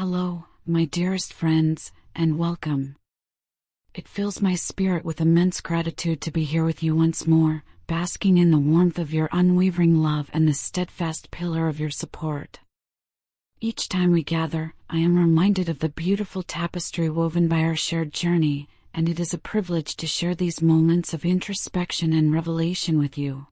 Hello, my dearest friends, and welcome. It fills my spirit with immense gratitude to be here with you once more, basking in the warmth of your unwavering love and the steadfast pillar of your support. Each time we gather, I am reminded of the beautiful tapestry woven by our shared journey, and it is a privilege to share these moments of introspection and revelation with you.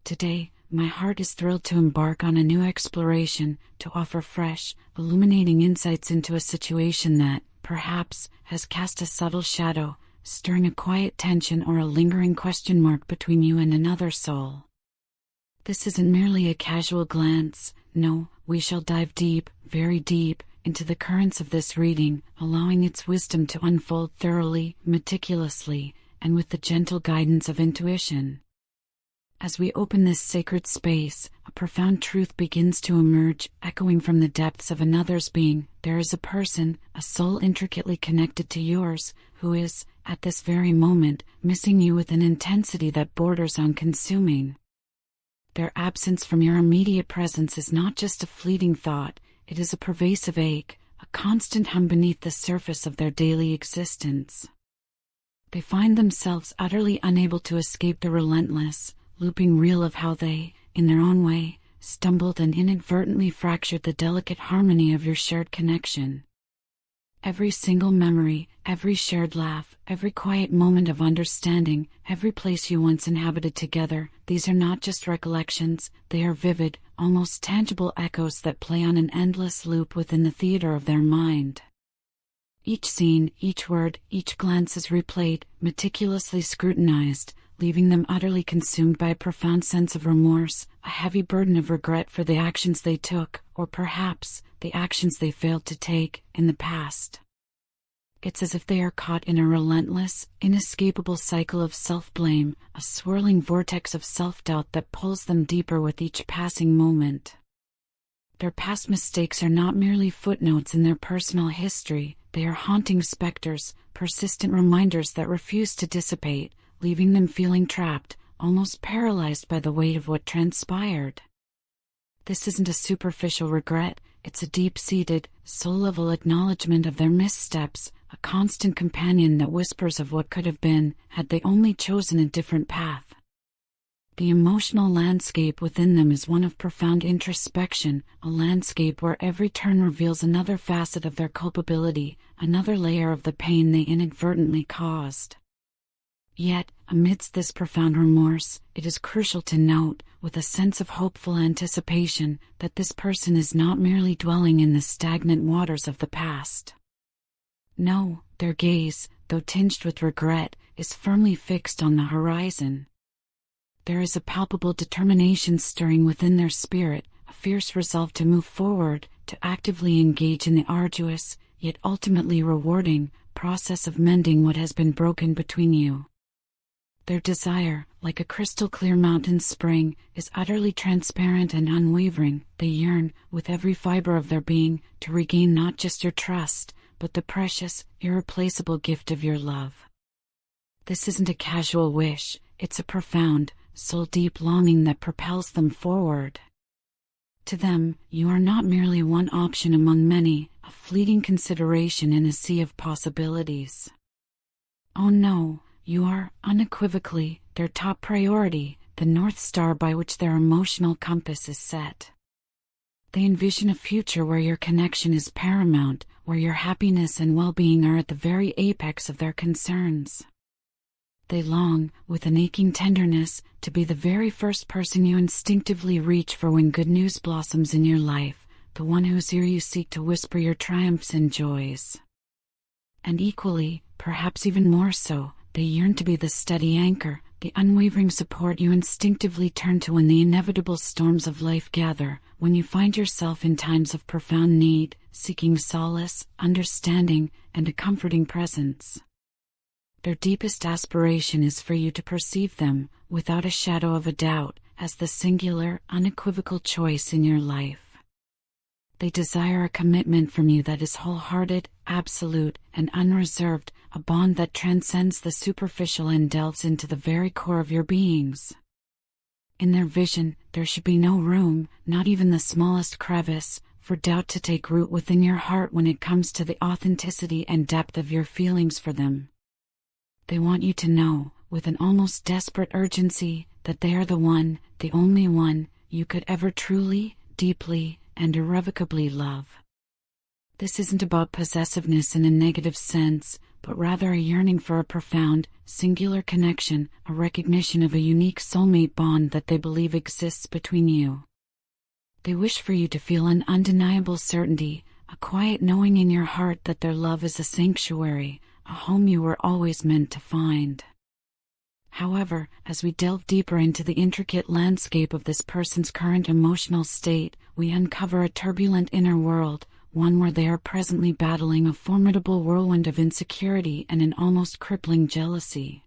Today, my heart is thrilled to embark on a new exploration, to offer fresh, illuminating insights into a situation that, perhaps, has cast a subtle shadow, stirring a quiet tension or a lingering question mark between you and another soul. This isn't merely a casual glance. No, we shall dive deep, very deep, into the currents of this reading, allowing its wisdom to unfold thoroughly, meticulously, and with the gentle guidance of intuition. As we open this sacred space, a profound truth begins to emerge, echoing from the depths of another's being. There is a person, a soul intricately connected to yours, who is, at this very moment, missing you with an intensity that borders on consuming. Their absence from your immediate presence is not just a fleeting thought, it is a pervasive ache, a constant hum beneath the surface of their daily existence. They find themselves utterly unable to escape the relentless, looping reel of how they, in their own way, stumbled and inadvertently fractured the delicate harmony of your shared connection. Every single memory, every shared laugh, every quiet moment of understanding, every place you once inhabited together, these are not just recollections, they are vivid, almost tangible echoes that play on an endless loop within the theater of their mind. Each scene, each word, each glance is replayed, meticulously scrutinized, leaving them utterly consumed by a profound sense of remorse, a heavy burden of regret for the actions they took, or perhaps, the actions they failed to take, in the past. It's as if they are caught in a relentless, inescapable cycle of self-blame, a swirling vortex of self-doubt that pulls them deeper with each passing moment. Their past mistakes are not merely footnotes in their personal history, they are haunting specters, persistent reminders that refuse to dissipate, leaving them feeling trapped, almost paralyzed by the weight of what transpired. This isn't a superficial regret, it's a deep-seated, soul-level acknowledgement of their missteps, a constant companion that whispers of what could have been, had they only chosen a different path. The emotional landscape within them is one of profound introspection, a landscape where every turn reveals another facet of their culpability, another layer of the pain they inadvertently caused. Yet, amidst this profound remorse, it is crucial to note, with a sense of hopeful anticipation, that this person is not merely dwelling in the stagnant waters of the past. No, their gaze, though tinged with regret, is firmly fixed on the horizon. There is a palpable determination stirring within their spirit, a fierce resolve to move forward, to actively engage in the arduous, yet ultimately rewarding, process of mending what has been broken between you. Their desire, like a crystal-clear mountain spring, is utterly transparent and unwavering. They yearn, with every fiber of their being, to regain not just your trust, but the precious, irreplaceable gift of your love. This isn't a casual wish, it's a profound, soul-deep longing that propels them forward. To them, you are not merely one option among many, a fleeting consideration in a sea of possibilities. Oh no! You are, unequivocally, their top priority, the North Star by which their emotional compass is set. They envision a future where your connection is paramount, where your happiness and well-being are at the very apex of their concerns. They long, with an aching tenderness, to be the very first person you instinctively reach for when good news blossoms in your life, the one whose ear you seek to whisper your triumphs and joys. And equally, perhaps even more so, they yearn to be the steady anchor, the unwavering support you instinctively turn to when the inevitable storms of life gather, when you find yourself in times of profound need, seeking solace, understanding, and a comforting presence. Their deepest aspiration is for you to perceive them, without a shadow of a doubt, as the singular, unequivocal choice in your life. They desire a commitment from you that is wholehearted, absolute, and unreserved, a bond that transcends the superficial and delves into the very core of your beings. In their vision, there should be no room, not even the smallest crevice, for doubt to take root within your heart when it comes to the authenticity and depth of your feelings for them. They want you to know, with an almost desperate urgency, that they are the one, the only one, you could ever truly, deeply, and irrevocably love. This isn't about possessiveness in a negative sense, but rather a yearning for a profound, singular connection, a recognition of a unique soulmate bond that they believe exists between you. They wish for you to feel an undeniable certainty, a quiet knowing in your heart that their love is a sanctuary, a home you were always meant to find. However, as we delve deeper into the intricate landscape of this person's current emotional state, we uncover a turbulent inner world, one where they are presently battling a formidable whirlwind of insecurity and an almost crippling jealousy.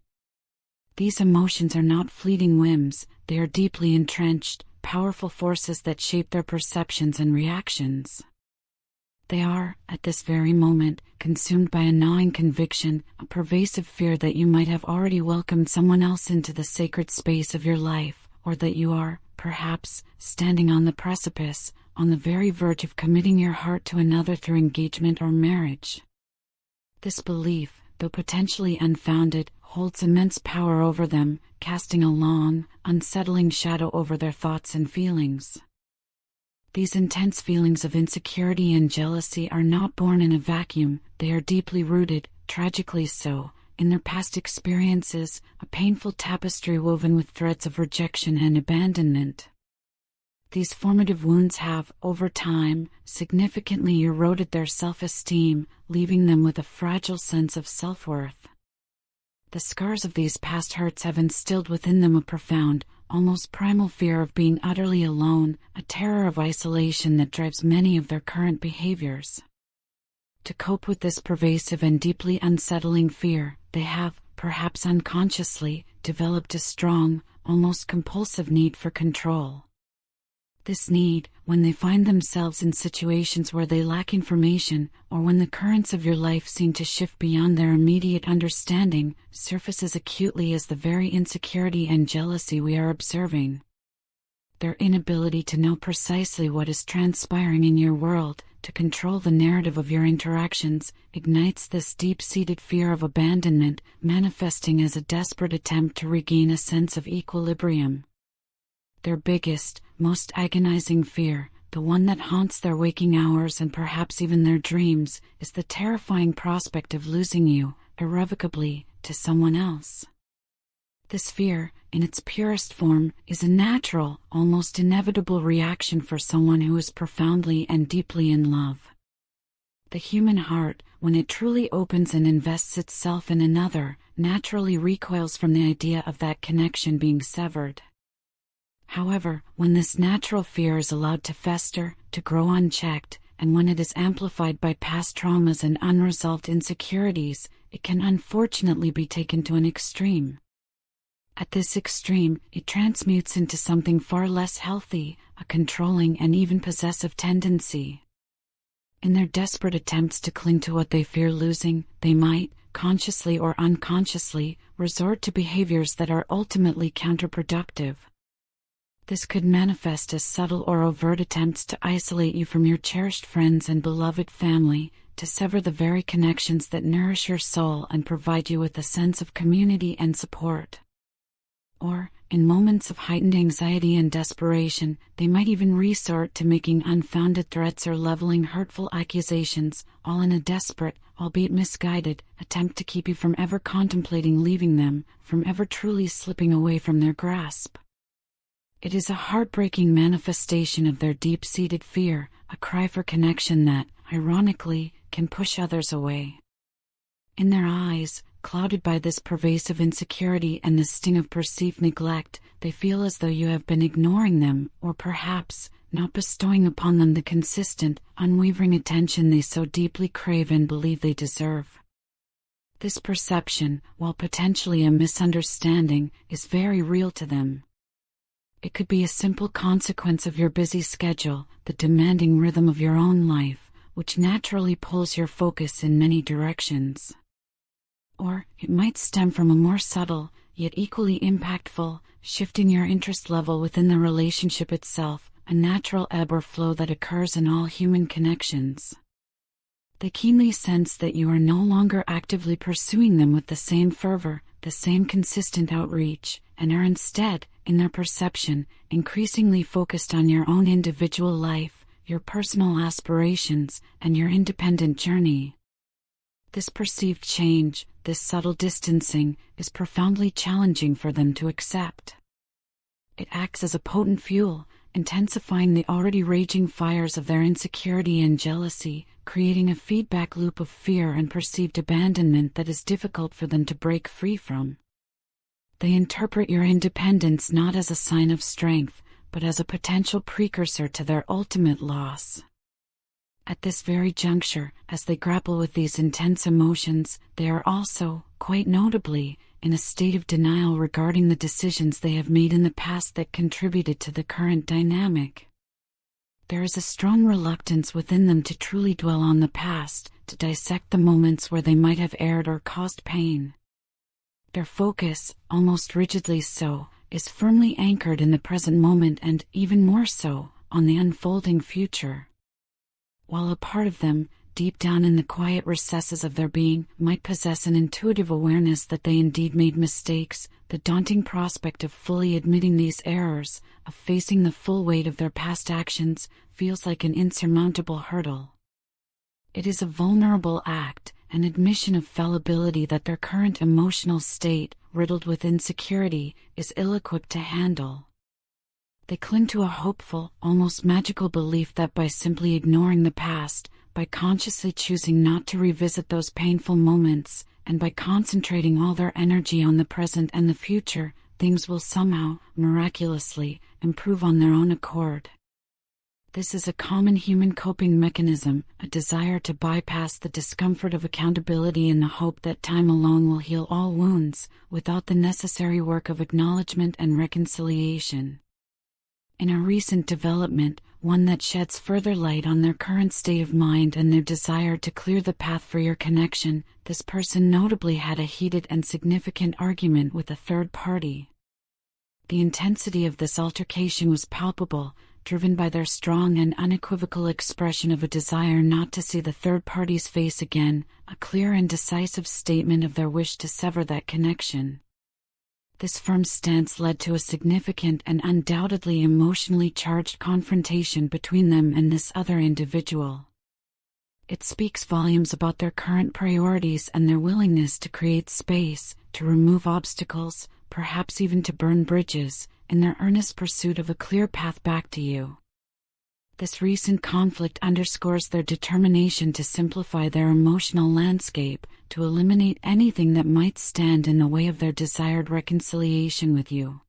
These emotions are not fleeting whims, they are deeply entrenched, powerful forces that shape their perceptions and reactions. They are, at this very moment, consumed by a gnawing conviction, a pervasive fear that you might have already welcomed someone else into the sacred space of your life, or that you are, perhaps, standing on the precipice, on the very verge of committing your heart to another through engagement or marriage. This belief, though potentially unfounded, holds immense power over them, casting a long, unsettling shadow over their thoughts and feelings. These intense feelings of insecurity and jealousy are not born in a vacuum, they are deeply rooted, tragically so, in their past experiences, a painful tapestry woven with threads of rejection and abandonment. These formative wounds have, over time, significantly eroded their self-esteem, leaving them with a fragile sense of self-worth. The scars of these past hurts have instilled within them a profound, almost primal fear of being utterly alone, a terror of isolation that drives many of their current behaviors. To cope with this pervasive and deeply unsettling fear, they have, perhaps unconsciously, developed a strong, almost compulsive need for control. This need, when they find themselves in situations where they lack information, or when the currents of your life seem to shift beyond their immediate understanding, surfaces acutely as the very insecurity and jealousy we are observing. Their inability to know precisely what is transpiring in your world, to control the narrative of your interactions, ignites this deep-seated fear of abandonment, manifesting as a desperate attempt to regain a sense of equilibrium. Their biggest, most agonizing fear, the one that haunts their waking hours and perhaps even their dreams, is the terrifying prospect of losing you, irrevocably, to someone else. This fear, in its purest form, is a natural, almost inevitable reaction for someone who is profoundly and deeply in love. The human heart, when it truly opens and invests itself in another, naturally recoils from the idea of that connection being severed. However, when this natural fear is allowed to fester, to grow unchecked, and when it is amplified by past traumas and unresolved insecurities, it can unfortunately be taken to an extreme. At this extreme, it transmutes into something far less healthy, a controlling and even possessive tendency. In their desperate attempts to cling to what they fear losing, they might, consciously or unconsciously, resort to behaviors that are ultimately counterproductive. This could manifest as subtle or overt attempts to isolate you from your cherished friends and beloved family, to sever the very connections that nourish your soul and provide you with a sense of community and support. Or, in moments of heightened anxiety and desperation, they might even resort to making unfounded threats or leveling hurtful accusations, all in a desperate, albeit misguided, attempt to keep you from ever contemplating leaving them, from ever truly slipping away from their grasp. It is a heartbreaking manifestation of their deep-seated fear, a cry for connection that, ironically, can push others away. In their eyes, clouded by this pervasive insecurity and the sting of perceived neglect, they feel as though you have been ignoring them, or perhaps, not bestowing upon them the consistent, unwavering attention they so deeply crave and believe they deserve. This perception, while potentially a misunderstanding, is very real to them. It could be a simple consequence of your busy schedule, the demanding rhythm of your own life, which naturally pulls your focus in many directions. Or, it might stem from a more subtle, yet equally impactful, shift in your interest level within the relationship itself, a natural ebb or flow that occurs in all human connections. They keenly sense that you are no longer actively pursuing them with the same fervor, the same consistent outreach, and are instead, in their perception, increasingly focused on your own individual life, your personal aspirations, and your independent journey. This perceived change, this subtle distancing, is profoundly challenging for them to accept. It acts as a potent fuel, intensifying the already raging fires of their insecurity and jealousy, creating a feedback loop of fear and perceived abandonment that is difficult for them to break free from. They interpret your independence not as a sign of strength, but as a potential precursor to their ultimate loss. At this very juncture, as they grapple with these intense emotions, they are also, quite notably, in a state of denial regarding the decisions they have made in the past that contributed to the current dynamic. There is a strong reluctance within them to truly dwell on the past, to dissect the moments where they might have erred or caused pain. Their focus, almost rigidly so, is firmly anchored in the present moment and, even more so, on the unfolding future. While a part of them, deep down in the quiet recesses of their being, might possess an intuitive awareness that they indeed made mistakes, the daunting prospect of fully admitting these errors, of facing the full weight of their past actions, feels like an insurmountable hurdle. It is a vulnerable act, an admission of fallibility that their current emotional state, riddled with insecurity, is ill-equipped to handle. They cling to a hopeful, almost magical belief that by simply ignoring the past, by consciously choosing not to revisit those painful moments, and by concentrating all their energy on the present and the future, things will somehow, miraculously, improve on their own accord. This is a common human coping mechanism, a desire to bypass the discomfort of accountability in the hope that time alone will heal all wounds, without the necessary work of acknowledgement and reconciliation. In a recent development, one that sheds further light on their current state of mind and their desire to clear the path for your connection, this person notably had a heated and significant argument with a third party. The intensity of this altercation was palpable, driven by their strong and unequivocal expression of a desire not to see the third party's face again, a clear and decisive statement of their wish to sever that connection. This firm stance led to a significant and undoubtedly emotionally charged confrontation between them and this other individual. It speaks volumes about their current priorities and their willingness to create space, to remove obstacles, perhaps even to burn bridges, in their earnest pursuit of a clear path back to you. This recent conflict underscores their determination to simplify their emotional landscape, to eliminate anything that might stand in the way of their desired reconciliation with you.